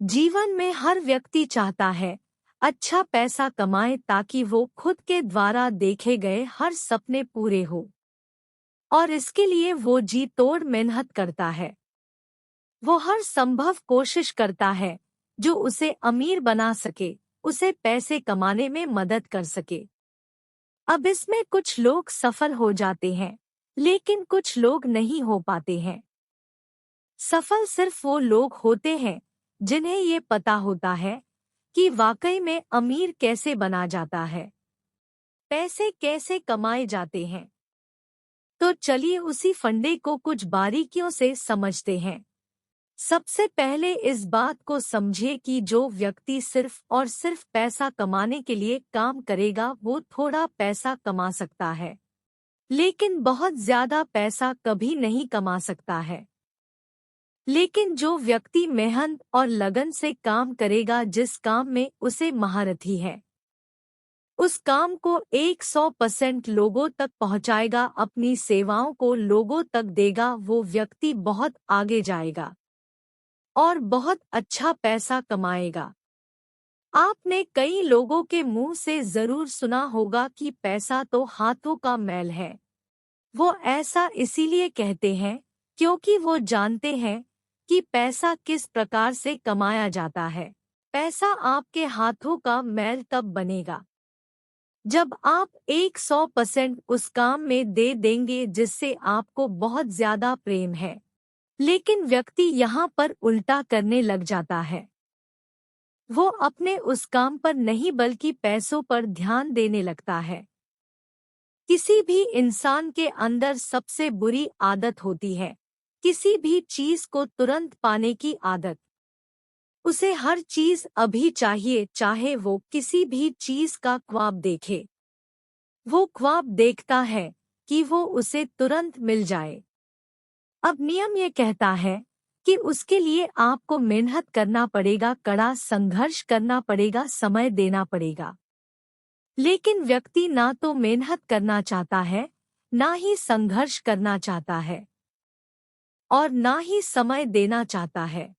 जीवन में हर व्यक्ति चाहता है अच्छा पैसा कमाए ताकि वो खुद के द्वारा देखे गए हर सपने पूरे हो। और इसके लिए वो जी तोड़ मेहनत करता है। वो हर संभव कोशिश करता है जो उसे अमीर बना सके, उसे पैसे कमाने में मदद कर सके। अब इसमें कुछ लोग सफल हो जाते हैं, लेकिन कुछ लोग नहीं हो पाते हैं। सफल सिर्फ वो लोग होते हैं जिन्हें ये पता होता है कि वाकई में अमीर कैसे बना जाता है, पैसे कैसे कमाए जाते हैं। तो चलिए उसी फंडे को कुछ बारीकियों से समझते हैं। सबसे पहले इस बात को समझिए कि जो व्यक्ति सिर्फ और सिर्फ पैसा कमाने के लिए काम करेगा वो थोड़ा पैसा कमा सकता है, लेकिन बहुत ज्यादा पैसा कभी नहीं कमा सकता है। लेकिन जो व्यक्ति मेहनत और लगन से काम करेगा, जिस काम में उसे महारथी है, उस काम को 100% लोगों तक पहुंचाएगा, अपनी सेवाओं को लोगों तक देगा, वो व्यक्ति बहुत आगे जाएगा और बहुत अच्छा पैसा कमाएगा। आपने कई लोगों के मुंह से जरूर सुना होगा कि पैसा तो हाथों का मैल है। वो ऐसा इसीलिए कहते हैं क्योंकि वो जानते हैं कि पैसा किस प्रकार से कमाया जाता है। पैसा आपके हाथों का मैल तब बनेगा जब आप 100% उस काम में दे देंगे जिससे आपको बहुत ज्यादा प्रेम है। लेकिन व्यक्ति यहाँ पर उल्टा करने लग जाता है। वो अपने उस काम पर नहीं बल्कि पैसों पर ध्यान देने लगता है। किसी भी इंसान के अंदर सबसे बुरी आदत होती है किसी भी चीज को तुरंत पाने की आदत। उसे हर चीज अभी चाहिए, चाहे वो किसी भी चीज का ख्वाब देखे। वो ख्वाब देखता है कि वो उसे तुरंत मिल जाए। अब नियम ये कहता है कि उसके लिए आपको मेहनत करना पड़ेगा, कड़ा संघर्ष करना पड़ेगा, समय देना पड़ेगा। लेकिन व्यक्ति ना तो मेहनत करना चाहता है, ना ही संघर्ष करना चाहता है और ना ही समय देना चाहता है।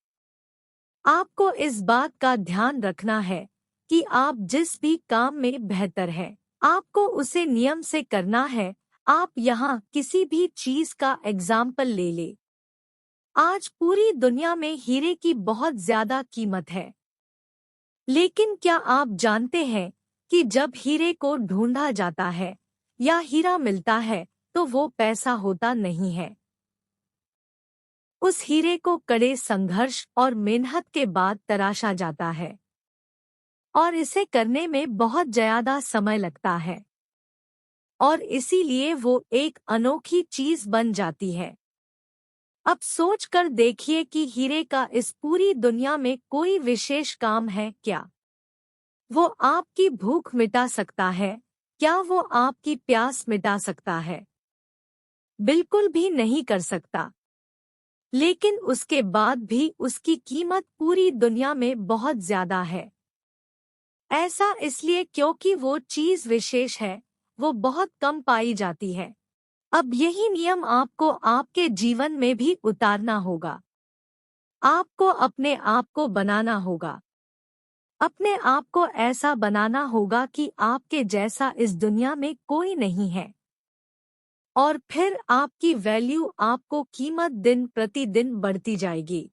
आपको इस बात का ध्यान रखना है कि आप जिस भी काम में बेहतर है, आपको उसे नियम से करना है। आप यहाँ किसी भी चीज का एग्जाम्पल ले ले। आज पूरी दुनिया में हीरे की बहुत ज्यादा कीमत है, लेकिन क्या आप जानते हैं कि जब हीरे को ढूंढा जाता है या हीरा मिलता है तो वो पैसा होता नहीं है। उस हीरे को कड़े संघर्ष और मेहनत के बाद तराशा जाता है और इसे करने में बहुत ज्यादा समय लगता है और इसीलिए वो एक अनोखी चीज बन जाती है। अब सोच कर देखिए कि हीरे का इस पूरी दुनिया में कोई विशेष काम है क्या? वो आपकी भूख मिटा सकता है क्या? वो आपकी प्यास मिटा सकता है? बिल्कुल भी नहीं कर सकता। लेकिन उसके बाद भी उसकी कीमत पूरी दुनिया में बहुत ज्यादा है। ऐसा इसलिए क्योंकि वो चीज विशेष है, वो बहुत कम पाई जाती है। अब यही नियम आपको आपके जीवन में भी उतारना होगा। आपको अपने आप को बनाना होगा। अपने आप को ऐसा बनाना होगा कि आपके जैसा इस दुनिया में कोई नहीं है। और फिर आपकी वैल्यू, आपको कीमत दिन प्रतिदिन बढ़ती जाएगी।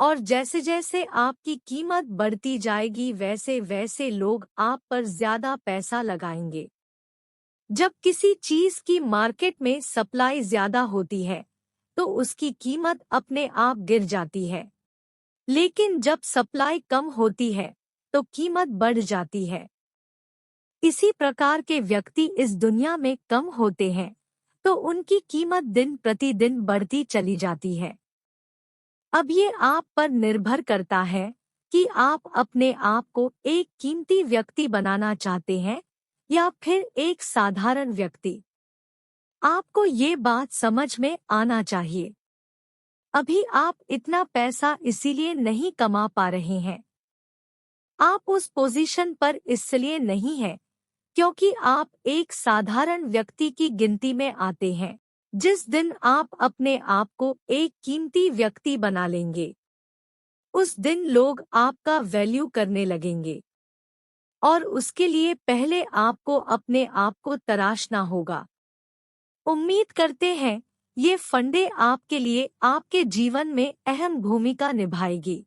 और जैसे जैसे आपकी कीमत बढ़ती जाएगी वैसे वैसे लोग आप पर ज्यादा पैसा लगाएंगे। जब किसी चीज की मार्केट में सप्लाई ज्यादा होती है तो उसकी कीमत अपने आप गिर जाती है, लेकिन जब सप्लाई कम होती है तो कीमत बढ़ जाती है। इसी प्रकार के व्यक्ति इस दुनिया में कम होते हैं तो उनकी कीमत दिन प्रतिदिन बढ़ती चली जाती है। अब ये आप पर निर्भर करता है कि आप अपने आप को एक कीमती व्यक्ति बनाना चाहते हैं या फिर एक साधारण व्यक्ति। आपको ये बात समझ में आना चाहिए। अभी आप इतना पैसा इसीलिए नहीं कमा पा रहे हैं। आप उस पोजीशन पर इसलिए नहीं हैं क्योंकि आप एक साधारण व्यक्ति की गिनती में आते हैं। जिस दिन आप अपने आप को एक कीमती व्यक्ति बना लेंगे, उस दिन लोग आपका वैल्यू करने लगेंगे। और उसके लिए पहले आपको अपने आप को तराशना होगा। उम्मीद करते हैं ये फंडे आपके लिए आपके जीवन में अहम भूमिका निभाएगी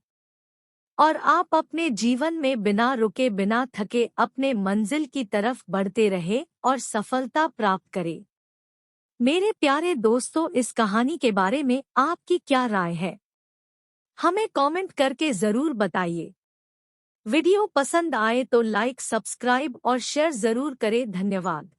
और आप अपने जीवन में बिना रुके बिना थके अपने मंजिल की तरफ बढ़ते रहे और सफलता प्राप्त करें। मेरे प्यारे दोस्तों, इस कहानी के बारे में आपकी क्या राय है? हमें कमेंट करके जरूर बताइए। वीडियो पसंद आए तो लाइक, सब्सक्राइब और शेयर जरूर करें। धन्यवाद।